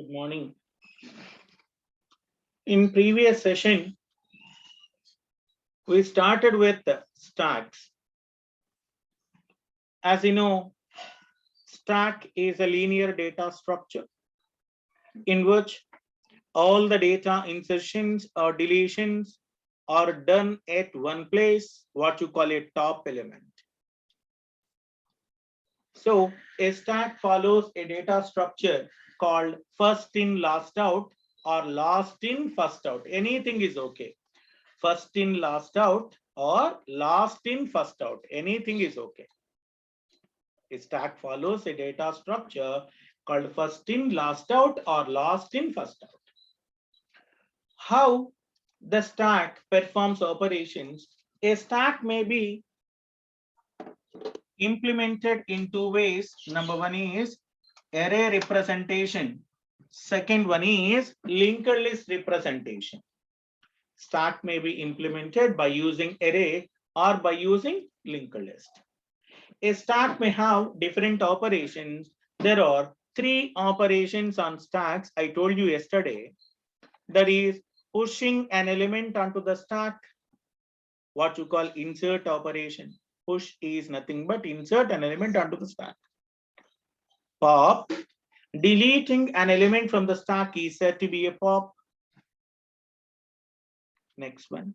Good morning. In previous session, we started with stacks. As you know, stack is a linear data structure in which all the data insertions or deletions are done at one place, what you call a top element. So a stack follows a data structure called first in, last out, or last in, first out. Anything is okay. First in, last out, or last in, first out. Anything is okay. A stack follows a data structure called first in, last out, or last in, first out. How the stack performs operations? A stack may be implemented in two ways. Number one is array representation. Second one is linked list representation. Stack may be implemented by using array or by using linked list. A stack may have different operations. There are three operations on stacks. I told you yesterday. That is pushing an element onto the stack, what you call insert operation. Push is nothing but insert an element onto the stack. Pop, deleting an element from the stack is said to be a pop. Next one.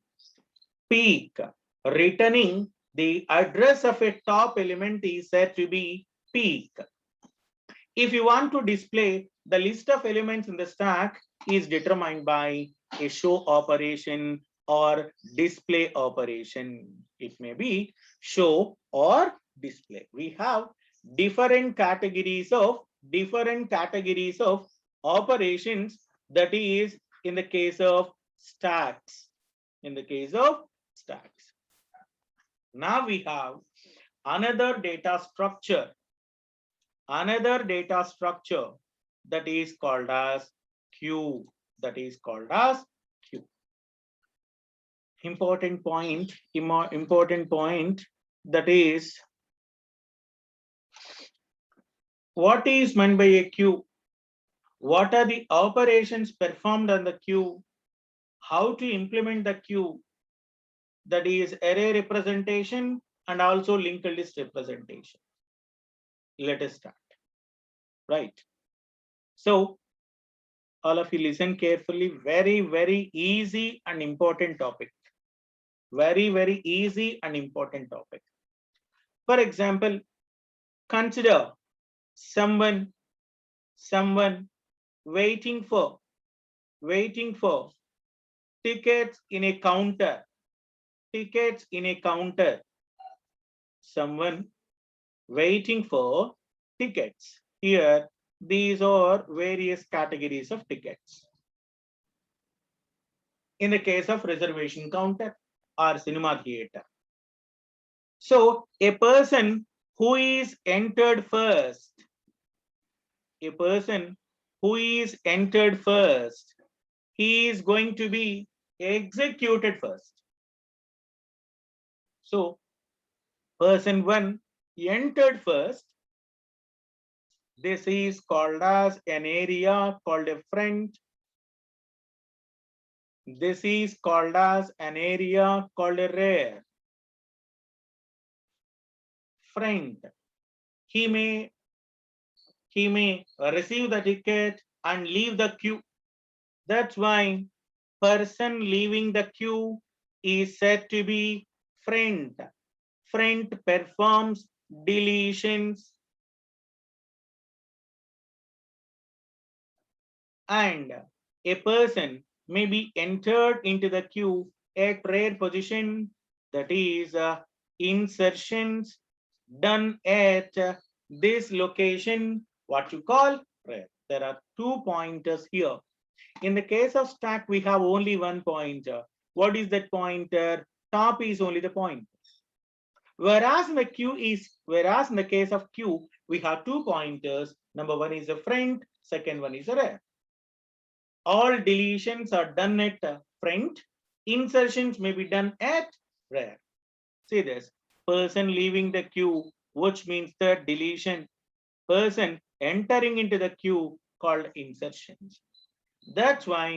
Peek, returning the address of a top element is said to be peek. If you want to display the list of elements in the stack is determined by a show operation or display operation. It may be show or display. We have different categories of operations, that is in the case of stacks. Now we have another data structure that is called as queue. Important point, that is, what is meant by a queue? What are the operations performed on the queue? How to implement the queue? That is array representation and also linked list representation. Let us start. Right. So all of you listen carefully. Very, very easy and important topic. Very, very easy and important topic. For example, consider someone waiting for tickets in a counter. Someone waiting for tickets. Here, these are various categories of tickets. In the case of reservation counter or cinema theater. So a person who is entered first, he is going to be executed first. So person one entered first. This is called as an area called a front. This is called as an area called a rear. Front. He may receive the ticket and leave the queue. That's why person leaving the queue is said to be front. Front performs deletions and a person may be entered into the queue at rear position, that is insertions done at this location, what you call rear. There are 2 pointers here. In the case of stack, we have only one pointer. What is that pointer? Top is only the point. Whereas in the case of queue, we have 2 pointers. Number one is the front, second one is the rear. All deletions are done at front. Insertions may be done at rear. See this, person leaving the queue, which means the deletion. Person entering into the queue called insertions. That's why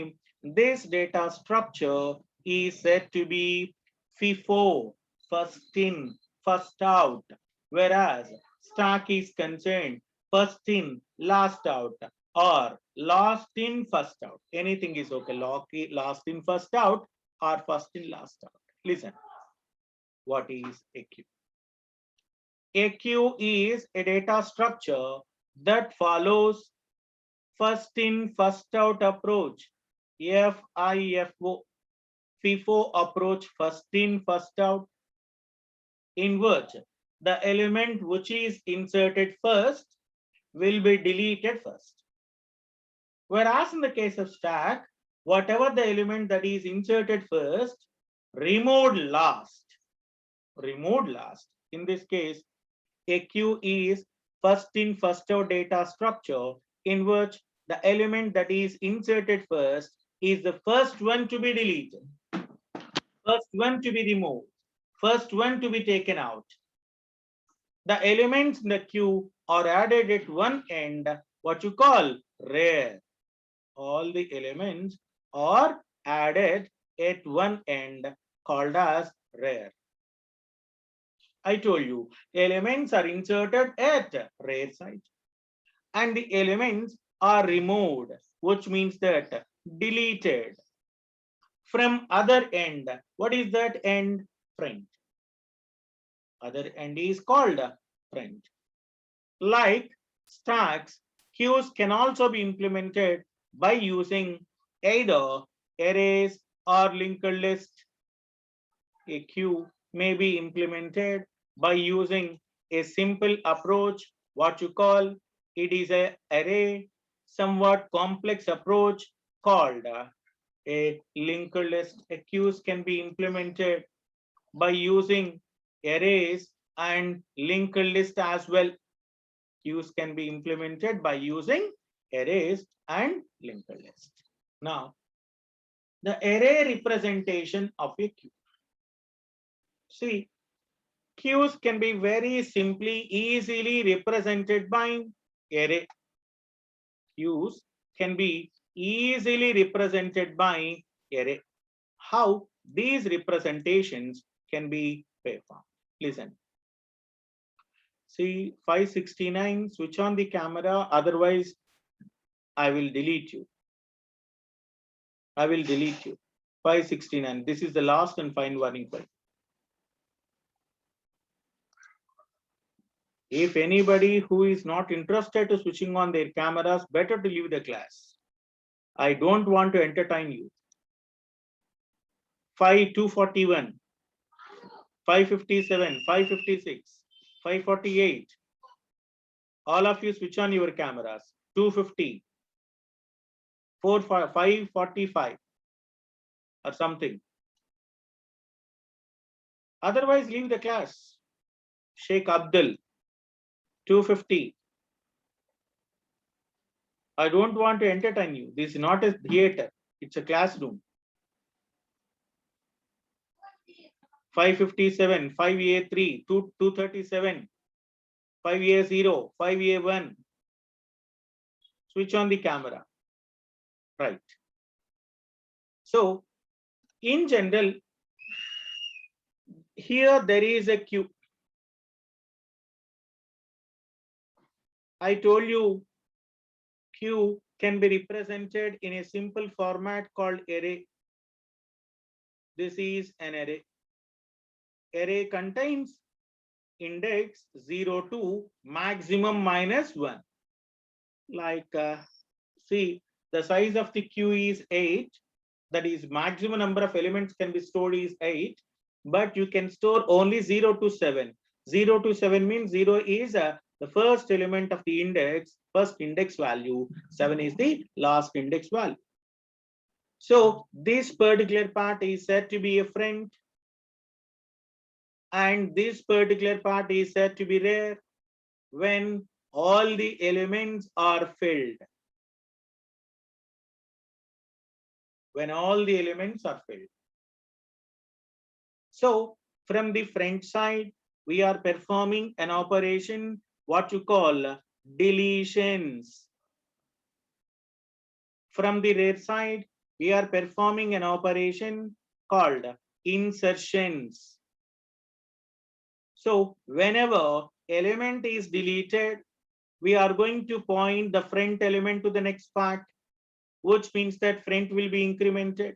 this data structure is said to be FIFO, first in, first out, whereas stack is concerned first in, last out, or last in, first out. Anything is okay. Last in, first out, or first in, last out. Listen, what is a queue? A queue is a data structure that follows first in, first out approach, FIFO, FIFO approach, first in, first out, in which the element which is inserted first will be deleted first. Whereas in the case of stack, whatever the element that is inserted first, removed last. Removed last. In this case, a queue is first in, first out data structure in which the element that is inserted first is the first one to be deleted, first one to be removed, first one to be taken out. The elements in the queue are added at one end, what you call rare. All the elements are added at one end called as rare. I told you elements are inserted at rare site and the elements are removed, which means that deleted from other end. What is that end? Friend. Other end is called friend. Like stacks, queues can also be implemented by using either arrays or linked list. A queue may be implemented by using a simple approach, what you call it is a array, somewhat complex approach called a linked list. A queues can be implemented by using arrays and linked list as well. Queues can be implemented by using arrays and linked list. Now, the array representation of a queue. See, queues can be very simply, easily represented by array. Queues can be easily represented by array. How these representations can be performed? Listen. See, 569, switch on the camera, otherwise I will delete you. I will delete you. 569, this is the last and final warning for you. If anybody who is not interested to switching on their cameras, better to leave the class. I don't want to entertain you. 5241, 557, 556, 548. All of you switch on your cameras. 250, 545 or something. Otherwise, leave the class. Sheikh Abdul, 250. I don't want to entertain you. This is not a theater. It's a classroom. 557, 5A3, 237, 5A0, 5A1. Switch on the camera. Right. So, in general, here there is a queue. I told you queue can be represented in a simple format called array. This is an array. Array contains index 0 to maximum -1. Like, see, the size of the queue is 8. That is, maximum number of elements can be stored is 8. But you can store only 0 to 7. 0 to 7 means 0 is the first element of the index, first index value. 7 is the last index value. So this particular part is said to be a friend. And this particular part is said to be rare when all the elements are filled. When all the elements are filled. So from the friend side, we are performing an operation, what you call deletions. from the rare side, we are performing an operation called insertions. So whenever element is deleted, we are going to point the front element to the next part, which means that front will be incremented.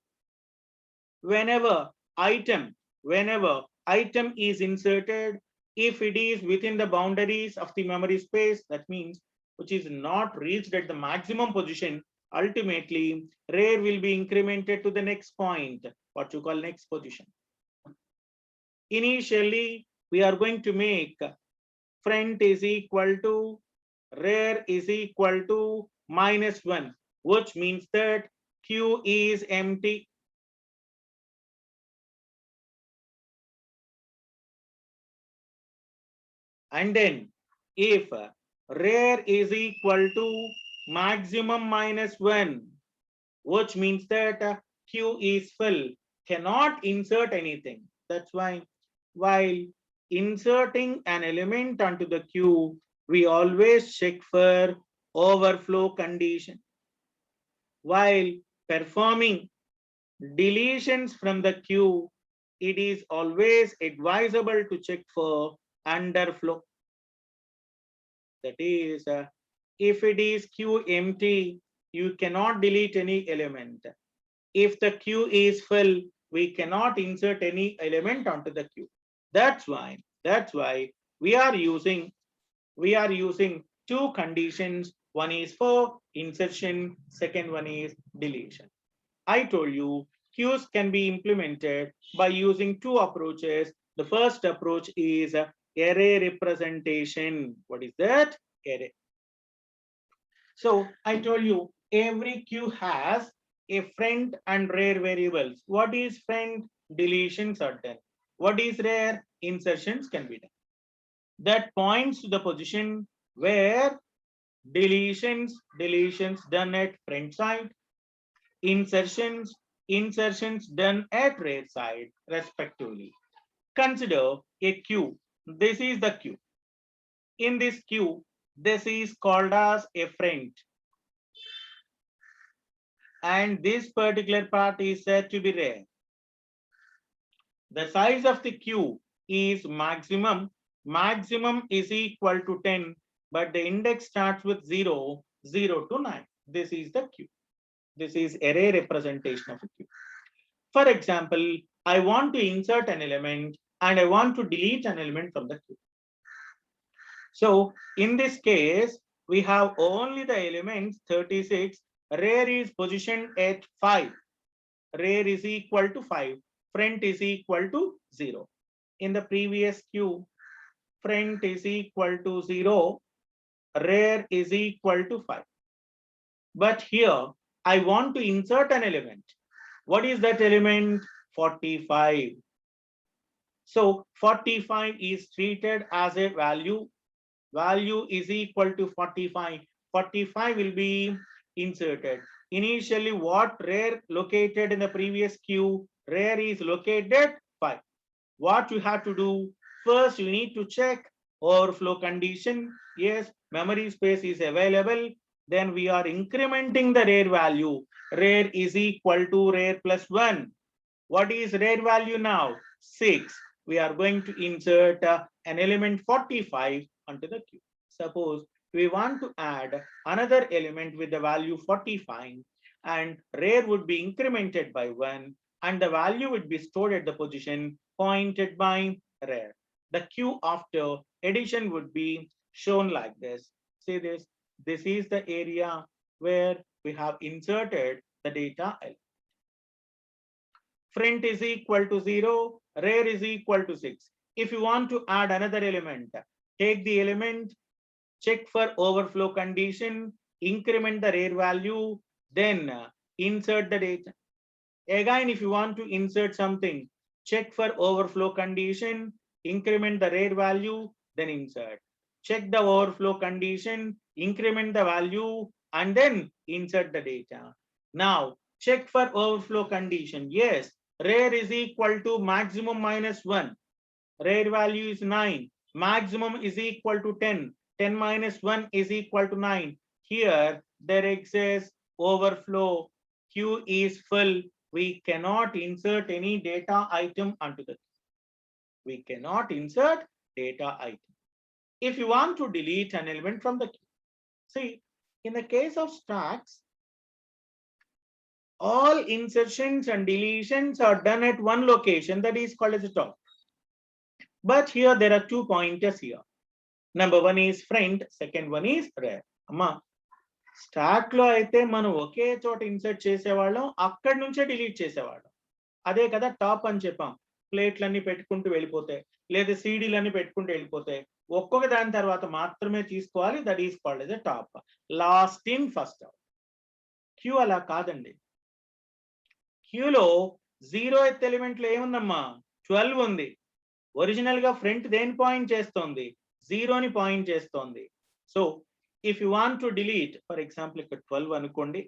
Whenever item, whenever item is inserted, if it is within the boundaries of the memory space, that means which is not reached at the maximum position, ultimately rare will be incremented to the next point, what you call next position. Initially, we are going to make front is equal to rare is equal to -1, which means that Q is empty. And then if rare is equal to maximum -1, which means that Q is full, cannot insert anything. That's why while inserting an element onto the Q, we always check for overflow condition. While performing deletions from the Q, it is always advisable to check for underflow. That is, if it is Q empty, you cannot delete any element. If the Q is full, we cannot insert any element onto the Q. That's why we are using two conditions. One is for insertion, second one is deletion. I told you queues can be implemented by using two approaches. The first approach is array representation. What is that? Array. So I told you every queue has a friend and rare variables. What is friend? Deletions are done. What is rare? Insertions can be done. That points to the position where deletions done at friend side, insertions done at rare side respectively. Consider a queue. This is the queue. In this queue, this is called as a friend, and this particular part is said to be rare. The size of the queue is maximum is equal to 10, but the index starts with 0 to 9. This is the queue. This is array representation of a queue. For example, I want to insert an element and I want to delete an element from the queue. So in this case, we have only the elements 36. Rare is positioned at 5. Rare is equal to 5. Front is equal to 0. In the previous queue, front is equal to 0. Rare is equal to 5. But here, I want to insert an element. What is that element? 45. So 45 is treated as a value. Value is equal to 45. 45 will be inserted. Initially, what rare located in the previous queue? Rare is located 5. What you have to do? First, you need to check overflow condition. Yes, memory space is available. Then we are incrementing the rare value. Rare is equal to rare plus 1. What is rare value now? 6. We are going to insert an element 45 onto the queue. Suppose we want to add another element with the value 45, and rare would be incremented by 1, and the value would be stored at the position pointed by rare. The queue after addition would be shown like this. See this? This is the area where we have inserted the data element. Front is equal to 0, rare is equal to 6. If you want to add another element, take the element, check for overflow condition, increment the rare value, then insert the data. Again, if you want to insert something, check for overflow condition, increment the rare value, then insert. Check the overflow condition, increment the value, and then insert the data. Now, check for overflow condition. Yes, rare is equal to maximum minus 1. Rare value is 9. Maximum is equal to 10. 10 minus 1 is equal to 9. Here, there exists overflow, queue is full, we cannot insert any data item onto the queue. We cannot insert data item. If you want to delete an element from the queue, see, in the case of stacks, all insertions and deletions are done at one location, that is called as a top. But here there are 2 pointers here. Number one is friend, second one is rare. Amma, stock లో అయితే మనం ఒకే చోట insert చేసేవాళ్ళం, అక్కడి నుంచే delete చేసేవాళ్ళం. అదే కదా టాప్ అని చెప్పాం. ప్లేట్లన్నీ పెట్టుకుంటూ వెళ్ళిపోతాయి, లేదా సీడీలన్నీ పెట్టుకుంటూ వెళ్ళిపోతాయి. ఒక్కొక్క దాని తర్వాత మాత్రమే తీసుకోవాలి, that is called as a top. Last in first out. Queue అలా కాదండి. క్యూలో 0th ఎలిమెంట్ లో ఏముందమ్మా, 12 ఉంది. ఒరిజినల్ గా ఫ్రంట్ దేని పాయింట్ చేస్తోంది, 0ని పాయింట్ చేస్తోంది. So if you want to delete, for example, ఇక్కడ 12 అనుకోండి,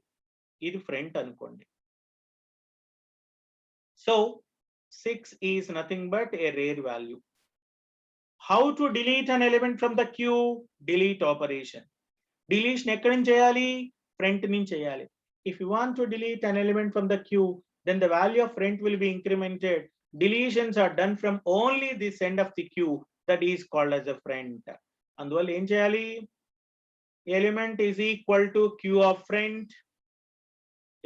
ఇది ఫ్రంట్ అనుకోండి. So 6 is nothing but a rare value. How to delete an element from the queue? Delete operation. Deletion ఎక్కడి నుంచి చేయాలి, ఫ్రంట్ నుంచి చేయాలి. If you want to delete an element from the queue, then the value of front will be incremented. Deletions are done from only this end of the queue, that is called as a front. అందువల్ల ఏం చేయాలి, element is equal to q of front.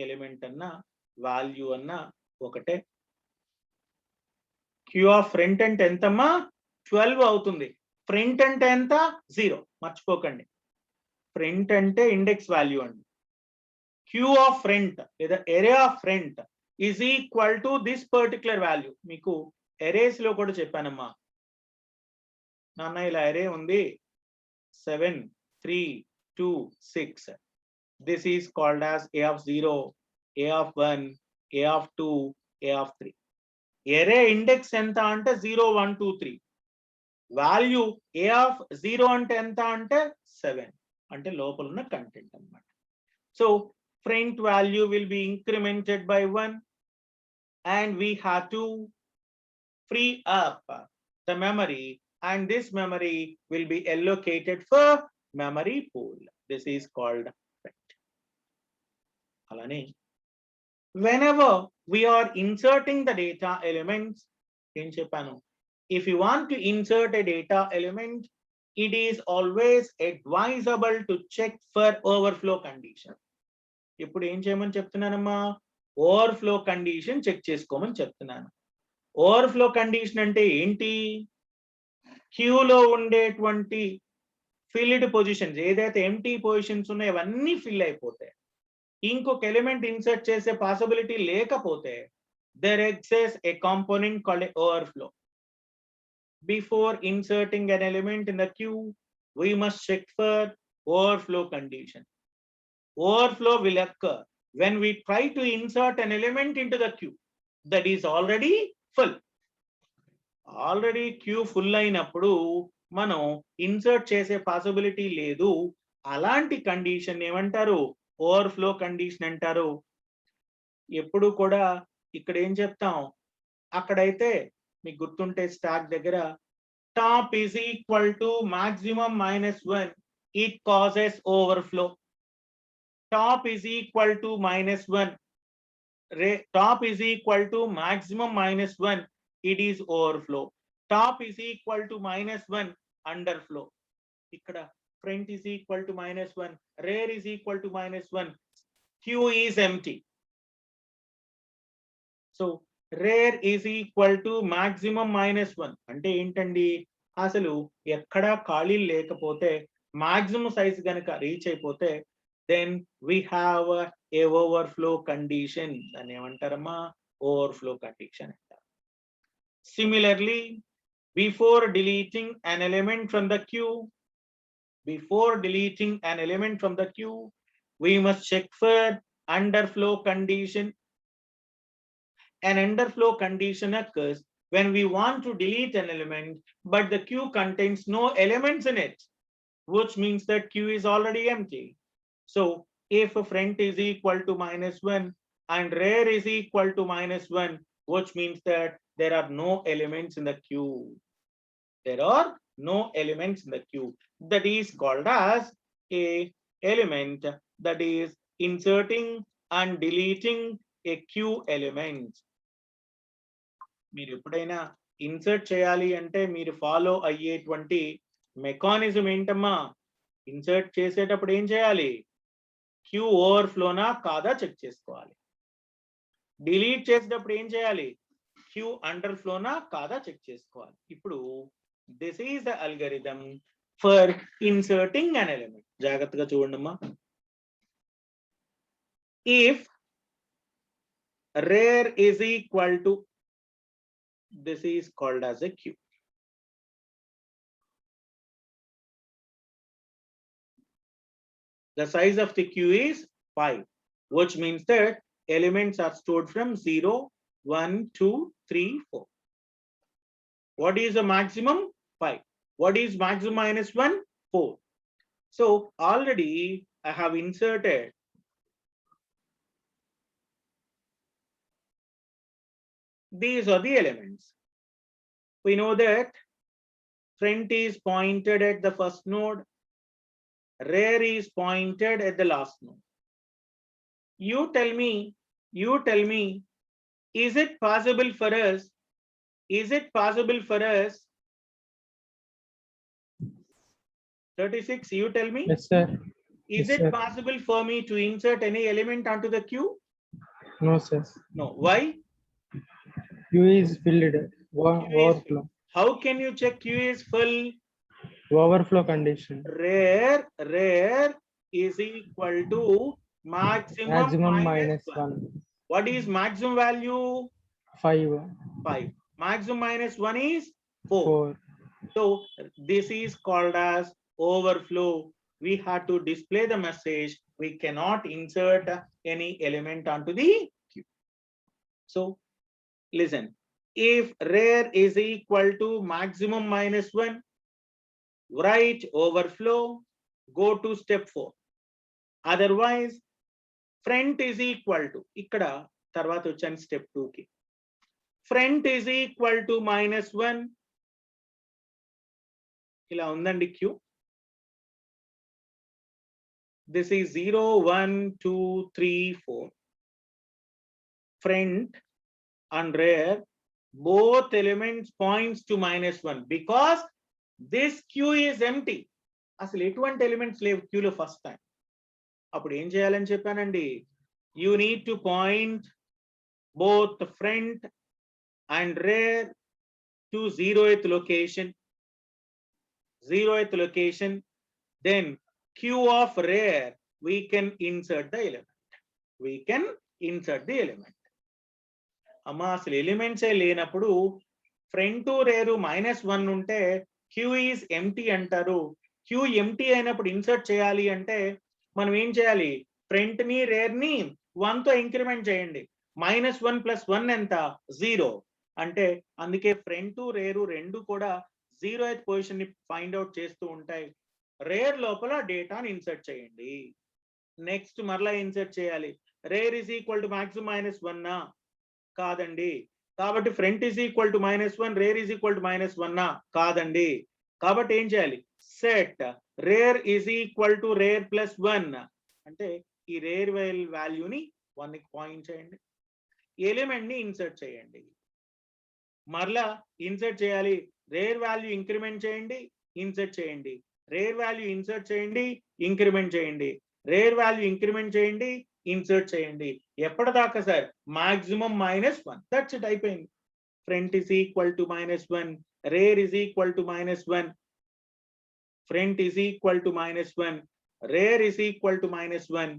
Element అన్నా value అన్నా ఒకటే. q of front అంటే ఎంతమ్మా, 12 అవుతుంది. Front అంటే ఎంత, 0. మర్చిపోకండి, ఫ్రంట్ అంటే ఇండెక్స్ వాల్యూ అండి. q of front లేదా array of front is equal to this particular value. మీకు arrays లో కూడా చెప్పానమ్మా నాన్న, ఇలా array ఉంది 7 3 2 6. This is called as a of 0, a of 1, a of 2, a of 3. Array index enta ante 0 1 2 3. Value a of 0 ante enta ante 7, ante lopala unna content annamata. So front value will be incremented by 1, and we have to free up the memory, and this memory will be allocated for memory pool. This is called front. Alani, whenever we are inserting the data elements, in chepanu, if you want to insert a data element, it is always advisable to check for overflow condition. ఇప్పుడు ఏం చేయమని చెప్తున్నానమ్మా, overflow condition check చేసుకోమని చెప్తున్నాను. Overflow condition అంటే ఏంటి, క్యూలో ఉండేటువంటి field positions, ఏదైతే ఎంటీ పొజిషన్స్ ఉన్నాయో అవన్నీ ఫిల్ అయిపోతాయి, ఇంకొక ఎలిమెంట్ ఇన్సర్ట్ చేసే పాసిబిలిటీ లేకపోతే there exists a component called a overflow. Before inserting an element in the queue, we must check for overflow condition. Overflow will occur when we try to insert an element into the queue that is already full. Already queue full అయినప్పుడు మనం insert చేసే possibility లేదు, అలాంటి condition ఏమంటారు, overflow condition అంటారు. ఎప్పుడు కూడా ఇక్కడ ఏం చెప్తాం, అక్కడైతే మీకు గుర్తుంటే స్టాక్ దగ్గర top is equal to maximum -1, it causes overflow. Top is equal to -1, top is equal to maximum -1, it is overflow. Top is equal to -1, underflow. ఇక్కడ front is equal to -1, rear is equal to -1, queue is empty. So rear is equal to maximum -1 అంటే ఏంటండి, అసలు ఎక్కడా ఖాళీ లేకపోతే maximum size గనక reach అయిపోతే then we have a overflow condition. దాన్ని ఏమంటారమ్మా, overflow condition. Similarly, before deleting an element from the queue, we must check for underflow condition. An underflow condition occurs when we want to delete an element, but the queue contains no elements in it, which means that queue is already empty. So if a front is equal to -1 and rear is equal to -1, which means that there are no elements in the queue. There are no elements in the queue. That is called as a element that is inserting and deleting a queue element. మీరు ఎప్పుడైనా insert చేయాలి అంటే మీరు follow అయ్యేటువంటి mechanism ఏంటమ్మా? Insert చేసేటప్పుడు ఏం చేయాలి? క్యూ ఓవర్ఫ్లోనా కాదా చెక్ చేసుకోవాలి. డిలీట్ చేసేటప్పుడు ఏం చేయాలి? క్యూ అండర్ఫ్లోనా కాదా చెక్ చేసుకోవాలి. ఇప్పుడు this is the algorithm for inserting an element. జాగ్రత్తగా చూడండమ్మా. If rare is equal to, this is called as a queue. The size of the queue is 5, which means that elements are stored from 0, 1, 2, 3, 4. What is the maximum? 5. What is maximum minus 1? 4. So already I have inserted these are the elements. We know that front is pointed at the first node, rare is pointed at the last node. You tell me, is it possible for us? Is it possible for us? 36, you tell me. Yes, sir. Is Yes, it sir. possible for me to insert any element onto the queue? No, sir. No. Why? Queue is filled. Overflow. How can you check queue is full? Overflow condition. Rare is equal to maximum minus 1. 1. What is maximum value? 5. 5. Maximum minus 1 is 4. 4. So this is called as overflow. We have to display the message. We cannot insert any element onto the queue. So listen, if rare is equal to maximum minus 1, write overflow, go to step 4. Otherwise, front is equal to, ikkada tarvata vachani step 2 ki, front is equal to minus 1. ఇలా ఉందండి queue. This is 0, 1, 2, 3, 4. Front and rear, both elements points to minus 1 because this queue is empty. అసలు ఎటువంటి elements లేవు క్యూలో first time. అప్పుడు ఏం చేయాలని చెప్పానండి? You need to point both the front and rear to 0th location. 0th location, then queue of rare, we can insert the element. We can insert the element. అమ్మా అసలు ఎలిమెంట్సే లేనప్పుడు front రేరు -1 ఉంటే Q is empty అంటారు. Queue empty అయినప్పుడు insert చేయాలి అంటే మనం ఏం చేయాలి? ఫ్రంట్ ని రేర్ ని 1 తో ఇంక్రిమెంట్ చేయండి. -1 + 1 ఎంత? 0. అంటే అందుకే ఫ్రంట్ రేరు రెండు కూడా 0th పొజిషన్ ని ఫైండ్ అవుట్ చేస్తూ ఉంటాయి. రేర్ లోపల డేటాని ఇన్సర్ట్ చేయండి. నెక్స్ట్ మరలా ఇన్సర్ట్ చేయాలి. Rare is equal to maximum -1 కాదండి. కాబట్టి front is equal to -1, rare is equal to -1 కాదండి. కాబట్టి ఏం చేయాలి? Set rare is equal to rare plus 1 అంటే ఈ రేర్ వాల్యూని 1 కి పాయింట్ చేయండి. ఎలిమెంట్ ని ఇన్సర్ట్ చేయండి. మరలా ఇన్సర్ట్ చేయాలి. రేర్ వాల్యూ ఇంక్రిమెంట్ చేయండి, ఇన్సర్ట్ చేయండి. రేర్ వాల్యూ ఇన్సర్ట్ చేయండి, ఇంక్రిమెంట్ చేయండి. రేర్ వాల్యూ ఇంక్రిమెంట్ చేయండి, ఇన్సర్ట్ చేయండి. ఎప్పటిదాకా సార్? మాక్సిమం -1. దట్స్ ఇట్, అయిపోయింది. Front is equal to -1, rare is equal to -1, front is equal to -1, rare is equal to -1.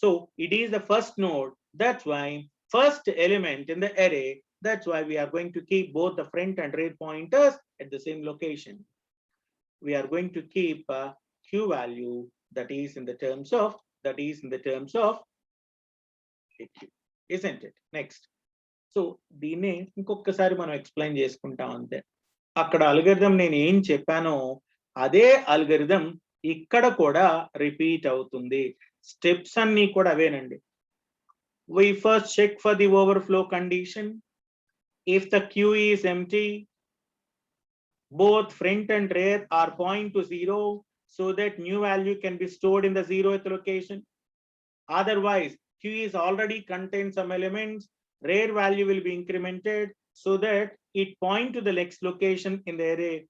So it is the first node. That's why first element in the array. That's why we are going to keep both the front and rear pointers at the same location. We are going to keep q value that is in the terms of a q, isn't it? Next. So దీన్ని ఇంకొకసారి మనం explain చేసుకుంటాం అంతే. అక్కడ algorithm నేను ఏం చెప్పానో అదే అల్గరిథం ఇక్కడ కూడా రిపీట్ అవుతుంది. స్టెప్స్ అన్ని కూడా అవేనండి. We first check for the overflow condition. If the queue is empty, both front and rear are point to 0 so that new value can be stored in the 0th location. Otherwise, Q is already contains some elements, rare value will be incremented so that it point to the next location in the array.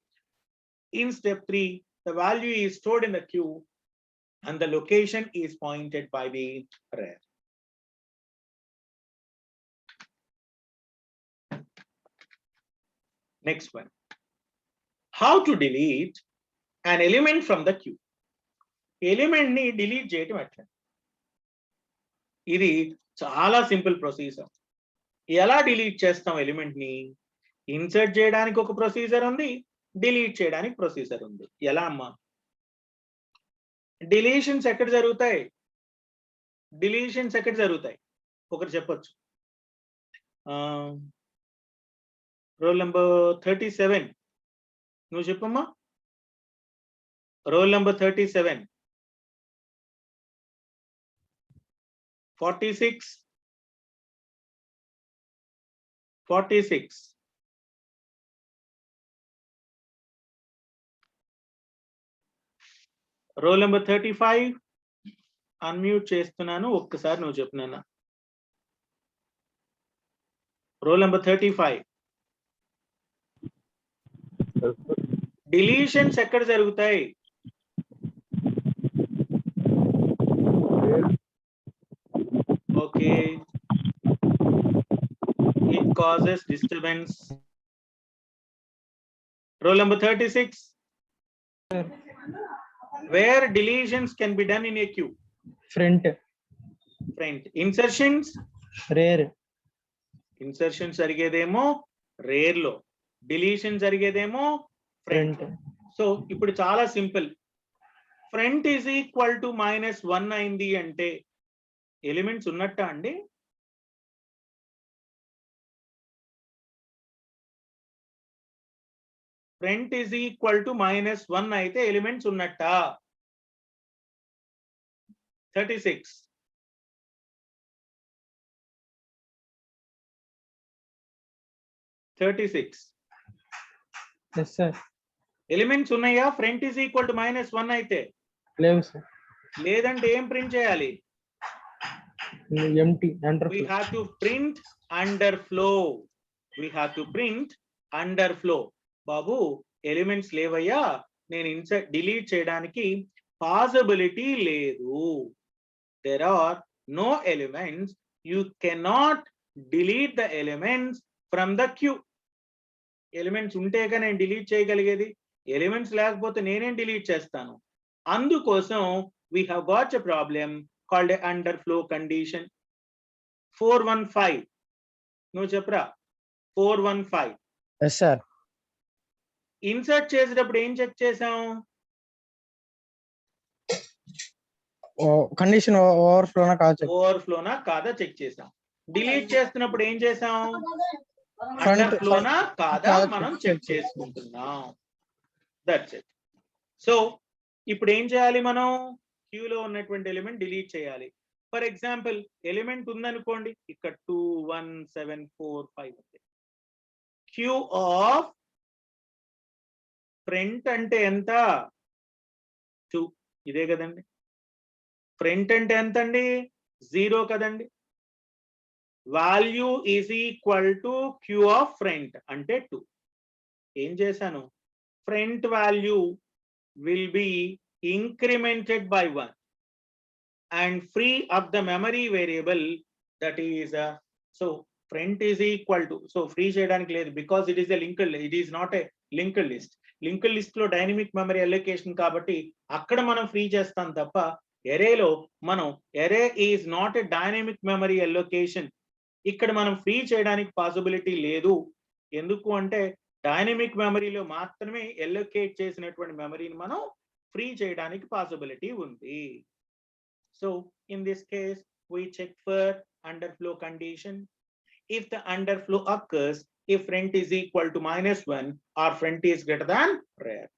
In step 3, the value is stored in the queue and the location is pointed by the rare. Next one. How to delete an element from the queue? Element ni delete చేయటం ఎట్లా? ఇది చాలా simple procedure. ఎలా delete చేస్తాం element ని? Insert చేయడానికి ఒక procedure ఉంది, డిలీట్ చేయడానికి ప్రొసీజర్ ఉంది. ఎలా అమ్మా? డిలీషన్స్ ఎక్కడ జరుగుతాయి? డిలీషన్స్ ఎక్కడ జరుగుతాయి? ఒకటి చెప్పొచ్చు. రోల్ నెంబర్ 37 నువ్వు చెప్పమ్మా. Roll number 37 46 46 roll number 35 unmute చేస్తున్నాను, ఒక్కసారి నువ్వు చెప్తున్నా. రోల్ నెంబర్ 35 డిలీషన్స్ ఎక్కడ జరుగుతాయి? Okay, it causes disturbance. Roll number 36. Sir. Where deletions can be done in a queue? Front. Front. Insertions? Rare. Insertions జరిగేదేమో rare లో, deletions జరిగేదేమో front. So ఇప్పుడు చాలా simple. Front is equal to -1 అయింది అంటే elements ఉన్నట్ట అండి? Front is equal to -1 అయితే elements ఉన్నట్ట? 36 Yes, sir. Elements ఉన్నాయా? ఫ్రంట్ ఈజ్ ఈక్వల్ టు -1 అయితే? లేవు సార్. లేదంటే ఏం ప్రింట్ చేయాలి? empty under we have to print underflow. We have to print underflow. Babu elements లేవయ్యా, నేను ఇన్సర్ట్ డిలీట్ చేయడానికి పాసిబిలిటీ లేదు. there are no elements, you cannot delete the elements from the queue. Elements ఉంటేగా నేను delete చేయగలిగేది, elements లేకపోతే నేనేం delete చేస్తాను? అందుకోసం we have got a problem called a underflow condition. 415 నువ్వు చెప్పరా. 415. yes sir. ఇన్సర్ట్ చేసేటప్పుడు ఏం చెక్ చేసాం? కండిషన్ ఓవర్ఫ్లోనా కాదా, ఓవర్ఫ్లోనా కాదా చెక్ చేసాం. డిలీట్ చేస్తున్నప్పుడు ఏం చేసాం? అండర్ఫ్లోనా కాదా మనం చెక్ చేసుకుంటున్నాం. That's it. సో ఇప్పుడు ఏం చేయాలి మనం? క్యూలో ఉన్నటువంటి ఎలిమెంట్ డిలీట్ చేయాలి. ఫర్ ఎగ్జాంపుల్ ఎలిమెంట్ ఉందనుకోండి, ఇక్కడ 2 1 7 4 5 ఉంది. క్యూ ఆఫ్ ఫ్రంట్ అంటే ఎంత? 2. ఇదే కదండి. ఫ్రంట్ అంటే ఎంత అండి? 0 కదండి. Value is equal to queue of front అంటే 2. ఏం చేశాను? Front value will be incremented by 1 and free up the memory variable, that is so front is equal to, so free చేయడానికి లేదు because it is a linked, it is not a linked list. linked list లో dynamic memory allocation కాబట్టి అక్కడ మనం free చేస్తాం తప్ప ఎరేలో మనం array is not a dynamic memory allocation, ఇక్కడ మనం ఫ్రీ చేయడానికి పాసిబిలిటీ లేదు. ఎందుకు అంటే డైనమిక్ మెమరీలో మాత్రమే ఎలొకేట్ చేసినటువంటి మెమరీని మనం ఫ్రీ చేయడానికి పాసిబిలిటీ ఉంది. So in this case we check for underflow condition. If the underflow occurs if front is equal to -1 or front is greater than rare.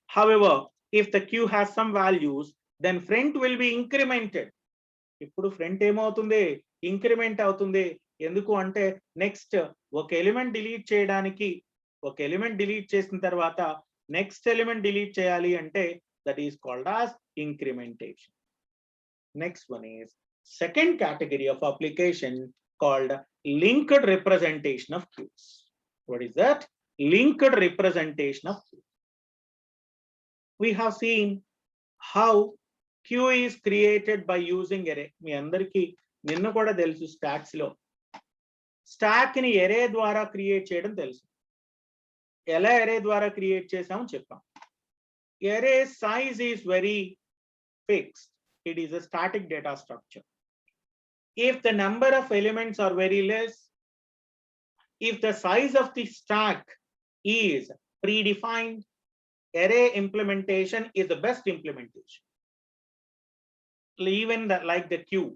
However, if the queue has some values, then front will be incremented. ఇప్పుడు front ఏమవుతుంది? Increment అవుతుంది. ఎందుకు అంటే next ఒక element delete చేయడానికి, ఒక element delete చేసిన తర్వాత నెక్స్ట్ ఎలిమెంట్ డిలీట్ చేయాలి అంటే that is called as incrementation. Next one is second category of application called linked representation of queues. What is that? Linked representation of queue. We have seen how queue is created by using array. మీ అందరికీ నిన్న కూడా తెలుసు stocks లో stock ని array ద్వారా create చేయడం తెలుసు. ఎలా array ద్వారా క్రియేట్ చేసామో చెప్పాం. Array size is very fixed. It is a static data structure. If the number of elements are very less, if the size of the stack is predefined, array implementation is the best implementation. Even like the queue.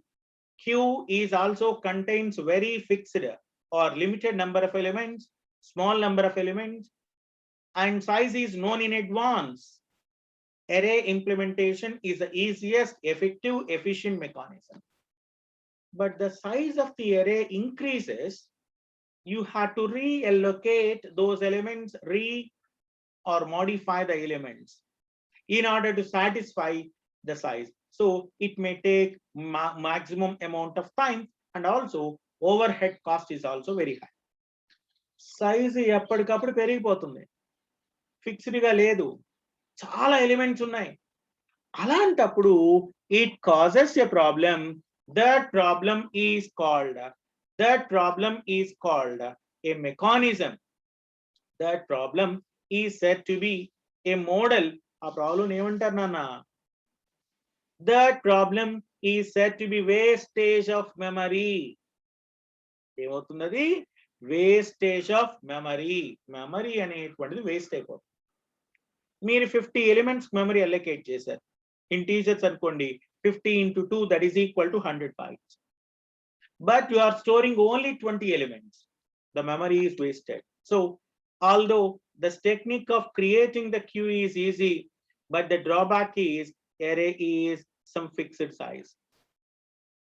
Queue is also contains very fixed or limited number of elements, small number of elements, and size is known in advance. Array implementation is the easiest, effective, efficient mechanism. But the size of the array increases, you have to reallocate those elements, or modify the elements in order to satisfy the size. So it may take maximum amount of time, and also overhead cost is also very high. Size ఎప్పటికప్పుడు పెరిగిపోతుంది, fixed గా లేదు, చాలా elements ఉన్నాయి. అలాంటప్పుడు it causes a problem. That problem is called a mechanism. That problem is said to be a model. ఆ problem ఏమంటారు నాన్న? That problem is said to be wastage of memory. ఏమవుతున్నది? Wastage of memory. Memory అనేటువంటిది waste అయిపోతుంది. మీరు 50 elements memory allocate చేశారు. Integers అనుకోండి, 50 into 2, that is equal to 100 bytes. But you are storing only 20 elements. The memory is wasted. So although this technique of creating the queue is easy, but the drawback is array is some fixed size.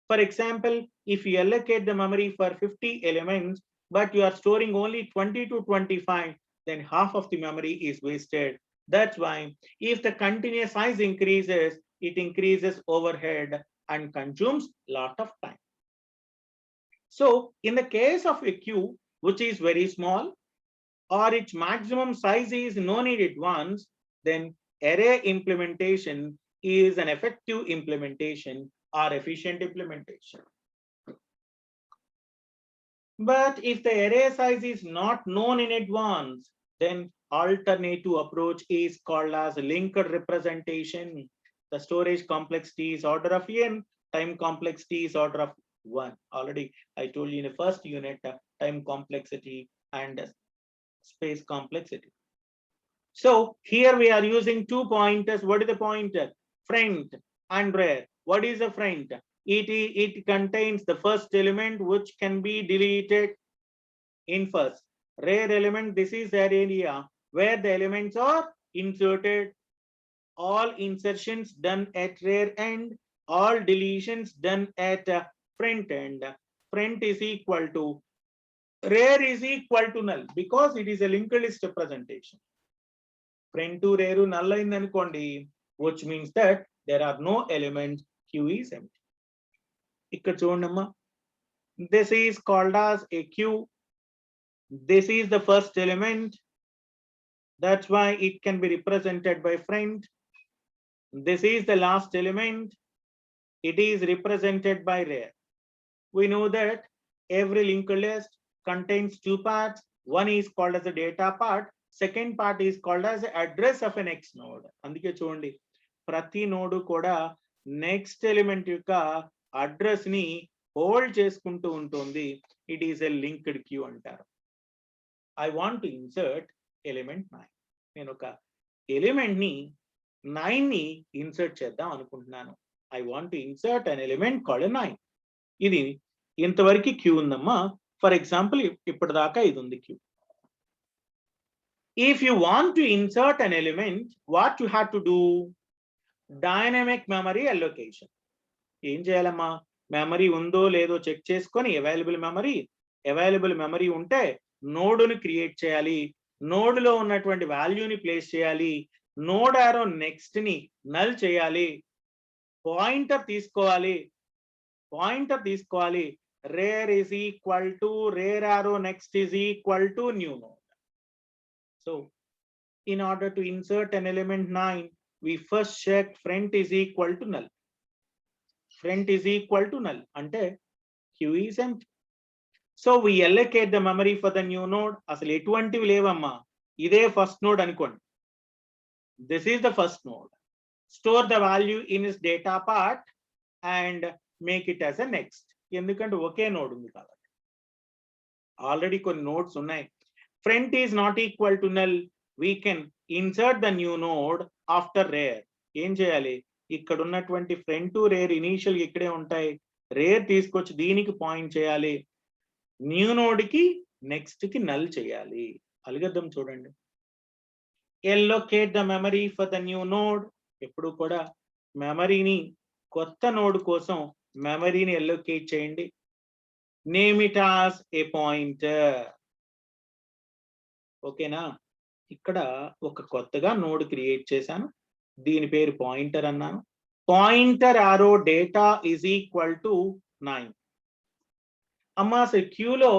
For example, if you allocate the memory for 50 elements, but you are storing only 20 to 25, then half of the memory is wasted. That's why if the continuous size increases, it increases overhead and consumes lot of time. So in the case of a queue which is very small, or its maximum size is known in advance, then array implementation is an effective implementation or efficient implementation. But if the array size is not known in advance, then alternative approach is called as linked representation. The storage complexity is order of n, time complexity is order of 1. Already I told you in the first unit, time complexity and space complexity. So here we are using 2 pointers. What is the pointer? Friend and rear. What is a friend? It contains the first element which can be deleted in first. Rear element, this is that area where the elements are inserted. All insertions done at rear end, all deletions done at front end. Front is equal to, rear is equal to null because it is a linked list representation. Front to rear null in anukondi, which means that there are no elements, queue is empty. Ikkada chudandamma, this is called as a queue. This is the first element. That's why it can be represented by friend. This is the last element. It is represented by rear. We know that every linked list contains 2 parts. One is called as a data part. Second part is called as the address of a next node. అందుకే చూడండి, ప్రతి node కూడా next element యొక్క address ని hold చేసుకుంటూ ఉంటుంది. It is a linked queue అంటారు. I want to insert element 9. నేను ఒక ఎలిమెంట్ ని 9 ని ఇన్సర్ట్ చేద్దాం అనుకుంటున్నాను. I want to insert an element called 9. ఇది ఇంతవరకు క్యూ ఉందమ్మా. ఫర్ ఎగ్జాంపుల్ ఇప్పటిదాకా ఇది ఉంది queue. If you want to insert an element, what you have to do? Dynamic memory allocation. ఏం చేయాలమ్మా? మెమరీ ఉందో లేదో చెక్ చేసుకొని అవైలబుల్ మెమరీ ఉంటే నోడుని క్రియేట్ చేయాలి. నోడ్లో ఉన్నటువంటి వాల్యూని ప్లేస్ చేయాలి. నోడ్ ఆరో నెక్స్ట్ ని నల్ చేయాలి. పాయింటర్ తీసుకోవాలి. పాయింటర్ తీసుకోవాలి. Rare is equal to rare arrow next is equal to new node. So in order to insert an element 9, we first check front is equal to null. Front is equal to null అంటే q is empty. So we allocate the memory for the new node. అసలు ఎటువంటివి లేవమ్మా, ఇదే first node అనుకోండి. This is the first node. Store the value in its data part and make it as a next. ఎందుకంటే ఒకే node ఉంది కాబట్టి. Already కొన్ని nodes ఉన్నాయి. Front is not equal to null. We can insert the new node after rare. ఏం చేయాలి, ఇక్కడ ఉన్నటువంటి front to rare initial ఇక్కడే ఉంటాయి. రేర్ తీసుకొచ్చి దీనికి పాయింట్ చేయాలి. న్యూ నోడ్ కి నెక్స్ట్ కి నల్ చేయాలి. అల్గోరిథం చూడండి. Allocate the memory for the new node. ఎప్పుడు కూడా మెమరీని కొత్త నోడ్ కోసం మెమరీని allocate చేయండి. Name it as a pointer. ఓకేనా, ఇక్కడ ఒక కొత్తగా నోడ్ క్రియేట్ చేశాను, దీని పేరు పాయింటర్ అన్నాను. Pointer arrow data is equal to 9. అమ్మా అసలు క్యూలో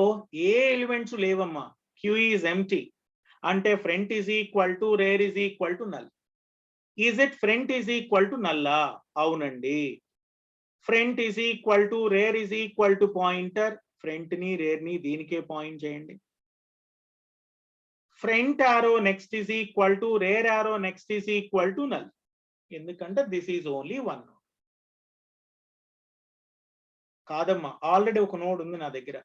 ఏ ఎలిమెంట్స్ లేవమ్మా, క్యూ ఈజ్ ఎంప్టీ అంటే front is equal to rare is equal to null. Is it front is equal to నల్లా? అవునండి. Front is equal to rare is equal to pointer. Front ని rare ని దీనికే పాయింట్ చేయండి. Front arrow next is equal to rare arrow next is equal to null. ఎందుకంటే this is only one node. కాదమ్మా, already ఒక node ఉంది నా దగ్గర.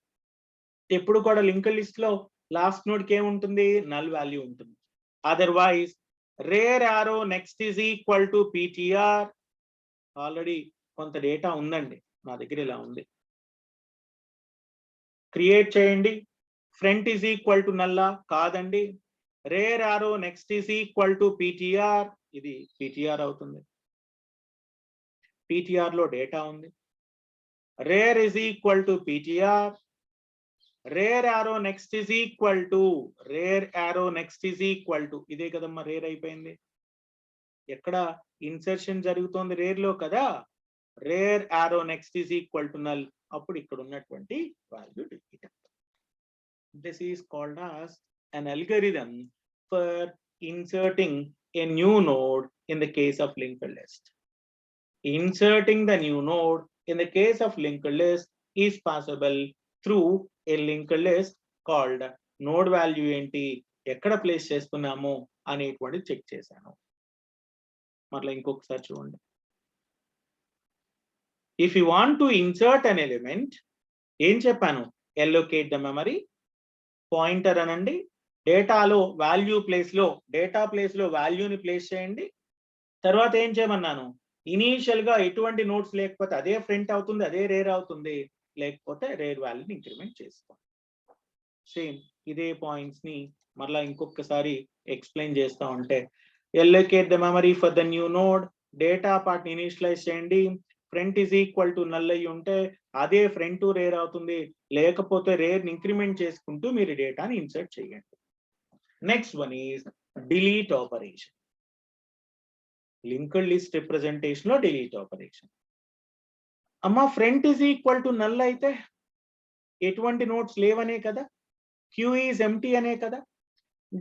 ఎప్పుడు కూడా లింక్డ్ లిస్ట్ లో లాస్ట్ నోడ్ కి ఏముంటుంది, నల్ వాల్యూ ఉంటుంది. Otherwise rare arrow next is equal to ptr. Already కొంత డేటా ఉందండి నా దగ్గర, ఇలా ఉంది. క్రియేట్ చేయండి. ఫ్రంట్ ఈజ్ ఈక్వల్ టు నల్లా? కాదండి. Rare arrow next is equal to ptr. ఇది ptr అవుతుంది. ptr లో డేటా ఉంది. Rare is equal to ptr. Rare arrow next is equal to rare arrow next is equal to ఇదే కదమ్మా, rare అయిపోయింది. ఎక్కడ ఇన్సర్షన్ జరుగుతోంది, రేర్ లో కదా. Rare arrow next is equal to null. అప్పుడు ఇక్కడ ఉన్నటువంటి వాల్యూ డిలీట్ అవుతుంది. This is called as an algorithm for inserting a new node in the case of linked list. Inserting the new node in the case of linked list is possible through a linked list called node value ఏంటి, ఎక్కడ place చేస్తున్నాము అనేటువంటి check చేశాను. మరలా ఇంకొకసారి చూడండి. If you want to insert an element, ఏం చెప్పాను, allocate the memory, పాయింటర్ అనండి, డేటాలో వాల్యూ ప్లేస్ లో డేటా ప్లేస్ లో వాల్యూని ప్లేస్ చేయండి. తర్వాత ఏం చేయమన్నాను, ఇనీషియల్ గా ఎటువంటి నోట్స్ లేకపోతే అదే ఫ్రంట్ అవుతుంది, అదే రేర్ అవుతుంది, లేకపోతే రేర్ వాల్యూని ఇంక్రిమెంట్ చేసుకోండి. సేమ్ ఇదే పాయింట్స్ ని మరలా ఇంకొకసారి ఎక్స్ప్లెయిన్ చేస్తా ఉంటే, allocate the memory for the new node, data part initialize చేయండి. Front is equal to null అయ్యి ఉంటే అదే ఫ్రంట్ టు రేర్ అవుతుంది, లేకపోతే రేర్ ఇంక్రిమెంట్ చేసుకుంటూ మీరు డేటాని ఇన్సర్ట్ చేయండి. Next one is delete operation. Linked list representation లో డిలీట్ ఆపరేషన్. అమ్మా front is equal to null అయితే ఎటువంటి నోట్స్ లేవనే కదా, క్యూ ఈజ్ ఎంప్టీ అనే కదా.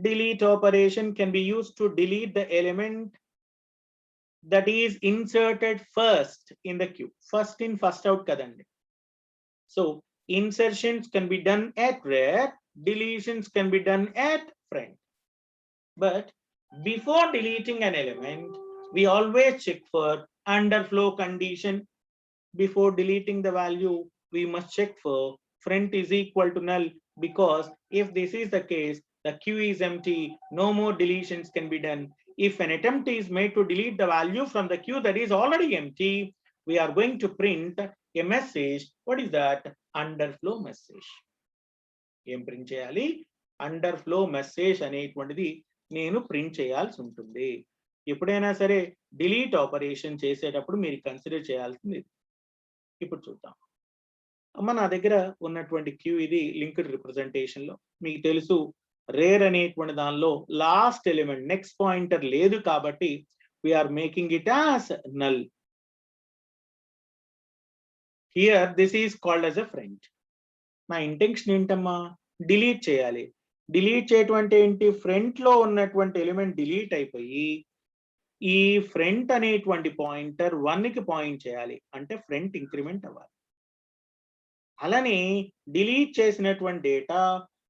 Delete operation can be use to delete the element that is inserted first in the queue. First in first out kadandi. So insertions can be done at rare, deletions can be done at front. But before deleting an element, we always check for underflow condition. Before deleting the value, we must check for front is equal to null, because if this is the case, the queue is empty, no more deletions can be done. If an attempt is made to delete the value from the queue that is already empty, we are going to print a message. What is that? Underflow message. Em print cheyali? Underflow message అనేటువంటిది నేను print చేయాల్సి ఉంటుంది. ఎప్పుడైనా సరే delete operation చేసేటప్పుడు మీరు consider చేయాల్సింది. ఇప్పుడు చూద్దాం. అమ్మ నా దగ్గర ఉన్నటువంటి క్యూ ఇది లింక్డ్ రిప్రజెంటేషన్ లో. మీకు తెలుసు రేర్ అనేటువంటి దానిలో లాస్ట్ ఎలిమెంట్ నెక్స్ట్ పాయింటర్ లేదు కాబట్టి we are making it as null. Here this is called as a friend. నా ఇంటెన్షన్ ఏంటమ్మా, డిలీట్ చేయాలి. డిలీట్ చేయటం అంటే ఏంటి, ఫ్రంట్ లో ఉన్నటువంటి ఎలిమెంట్ డిలీట్ అయిపోయి ఈ ఫ్రంట్ అనేటువంటి పాయింటర్ 1 కి పాయింట్ చేయాలి, అంటే ఫ్రంట్ ఇంక్రిమెంట్ అవ్వాలి. అలానే డిలీట్ చేసినటువంటి డేటా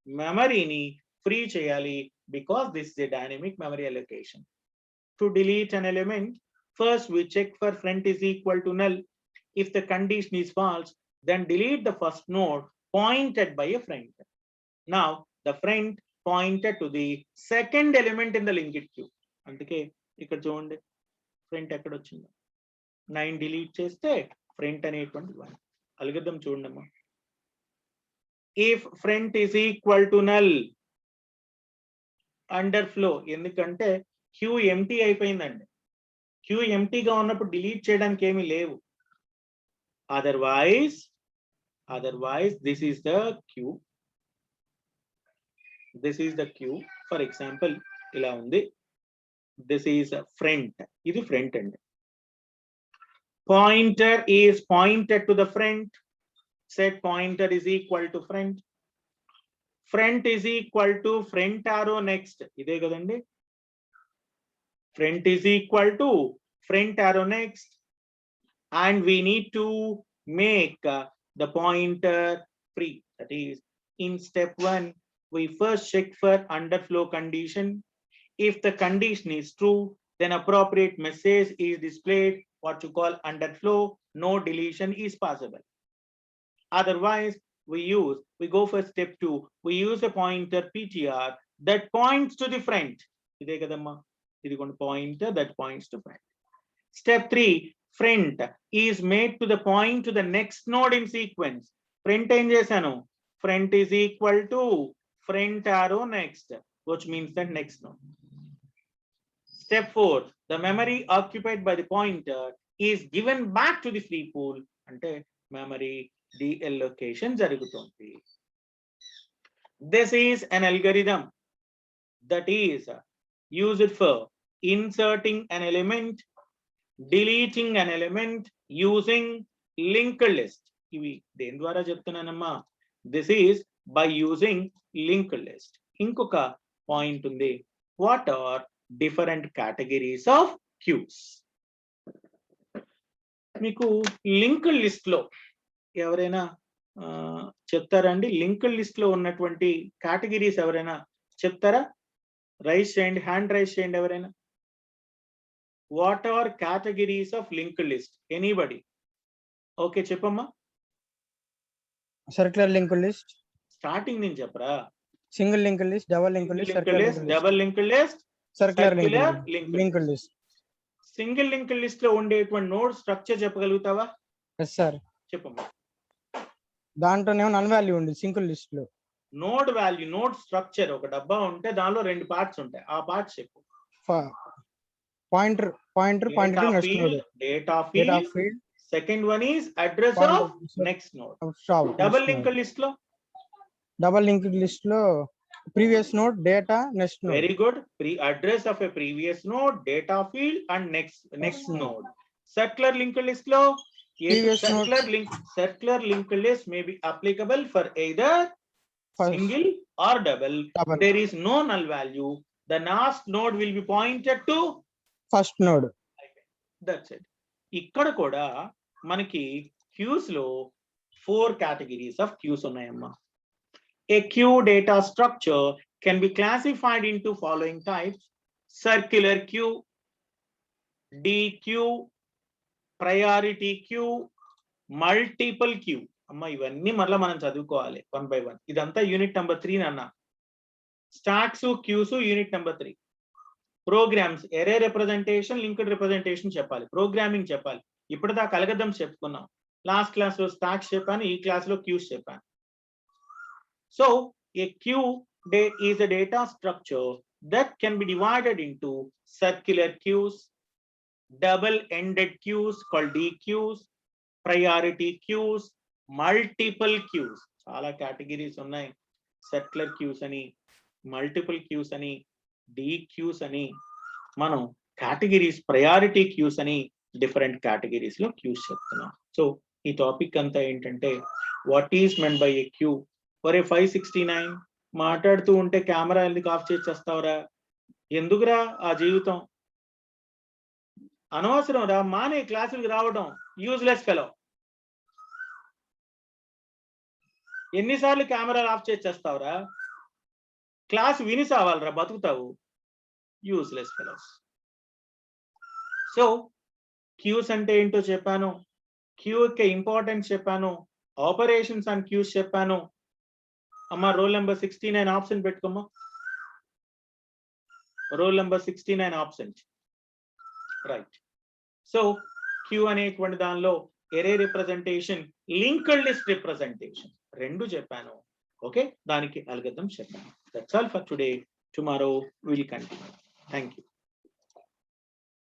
మెమరీని ఫ్రీ చేయాలి, because this is a dynamic memory allocation. To delete an element, first we check for front is equal to null. If the condition is false, then delete the first node pointed by a friend. Now the friend pointed to the second element in the linked queue. అందుకే ఇక్కడ చూడండి front ఎక్కడ వచ్చిందో, 9 delete చేస్తే front అనేటువంటి 1. Algorithm చూడండి అమ్మా. If front is equal to null under flow, ఎందుకంటే క్యూ ఎంటీ అయిపోయిందండి. క్యూ ఎంటీగా ఉన్నప్పుడు డిలీట్ చేయడానికి ఏమీ లేవు. Otherwise this is the queue. This is the queue. For example, ఇలా ఉంది. This is a front. ఇది front అండి. Pointer is pointed to the front. Set pointer is equal to front. Front is equal to front arrow next. ఇదే కదండి. Front is equal to front arrow next. And we need to make the pointer free. That is, in step 1, we first check for underflow condition. If the condition is true, then appropriate message is displayed, what you call underflow, no deletion is possible. Otherwise, we go for step 2, we use a pointer ptr that points to the front. Ide kadamma, idi kondu pointer that points to front. Step 3, front is made to the point to the next node in sequence. Front em chesanu, front is equal to front arrow next, which means the next node. Step 4, the memory occupied by the pointer is given back to the free pool, ante memory deallocation jarugutundi. This is an algorithm that is used for inserting an element, deleting an element using linked list. ఇవి దేని ద్వారా చెప్తున్నానమ్మా, this is by using linked list. ఇంకొక point ఉంది, what are different categories of queues. మీకు linked list లో ఎవరైనా చెప్తారా అండి? లింక్డ్ లిస్ట్ లో ఉన్నటువంటి కేటగిరీస్ ఎవరైనా చెప్తారా? రైస్ చేయండి, హ్యాండ్ రైస్ చేయండి ఎవరైనా. What are categories of linked list? Anybody? Okay, చెప్పమ్మా. సర్క్యులర్ లింక్డ్ లిస్ట్, స్టార్టింగ్ నుంచి చెప్పరా. Single linked list, double linked list, double linked list, circular linked linked list. Single linked list లో ఉండేటువంటి node structure చెప్పగలుగుతావా? Yes sir. చెప్పమ్మా. దాంట్లోనేమో నన్ value ఉంది సింగిల్ లిస్ట్ లో. నోడ్ వాల్యూ, నోడ్ స్ట్రక్చర్ ఒక డబ్బా ఉంటే దానిలో 2 పార్ట్స్ ఉంటాయి, ఆ పార్ట్స్ చెప్పు. Pointer to next node, data field. Second one is address of next node. Double linked list లో, డబుల్ లింక్డ్ లిస్ట్ లో previous node, data, next node. Very good. Address of a previous node, data field and next node. Circular linked list లో circular linked list may be applicable for either single or double. There is no null value. The last node will be pointed to first node. That's it. ఇక్కడ కూడా మనకి queues లో 4 categories of queues ఉన్నాయమ్మా. A queue data structure can be classified into following types: circular queue, D queue, priority queue, multiple queue. అమ్మ ఇవన్నీ మరలా మనం చదువుకోవాలి 1 by 1. ఇదంతా యూనిట్ నెంబర్ 3 నాన్న. Stacks, queues unit number 3. Programs, array representation, linked representation చెప్పాలి, programming చెప్పాలి. ఇప్పటిదాకా అల్గోరిథమ్స్ చెప్పుకున్నాం. లాస్ట్ క్లాస్ లో స్టాక్స్ చెప్పాను, ఈ క్లాస్ లో క్యూస్ చెప్పాను. So a queue is a data structure that can be divided into circular queues, double-ended queues called D queues, priority queues, multiple queues. చాలా కేటగిరీస్ ఉన్నాయి. సర్క్యులర్ క్యూస్ అని, multiple queues అని, D queues అని, మనం categories priority queues అని different categories లో queues చెప్తున్నాం. So ఈ టాపిక్ అంతా ఏంటంటే what is meant by a queue. For a 569 మాట్లాడుతూ ఉంటే కెమెరా ఎందుకు ఆఫ్ చేసేస్తావురా? ఎందుకురా ఆ జీవితం? అనవసరం రా, మానే క్లాసులకు రావడం. Useless fellow. ఎన్నిసార్లు కెమెరాలు ఆఫ్ చేసేస్తావురా? క్లాస్ విని సావాలరా, బతుకుతావు. Useless fellows. సో క్యూస్ అంటే ఏంటో చెప్పాను, క్యూ యొక్క ఇంపార్టెన్స్ చెప్పాను, ఆపరేషన్స్ అండ్ క్యూస్ చెప్పాను. అమ్మ రోల్ నెంబర్ 69 ఆప్షన్ పెట్టుకోమ్మా. Roll number 69 option. Right. So queue అనేటువంటి దానిలో array representation, linked list representation రెండు చెప్పాను. ఓకే, దానికి అల్గోరిథం చెప్పాను. That's all for today. Tomorrow will continue. Thank you.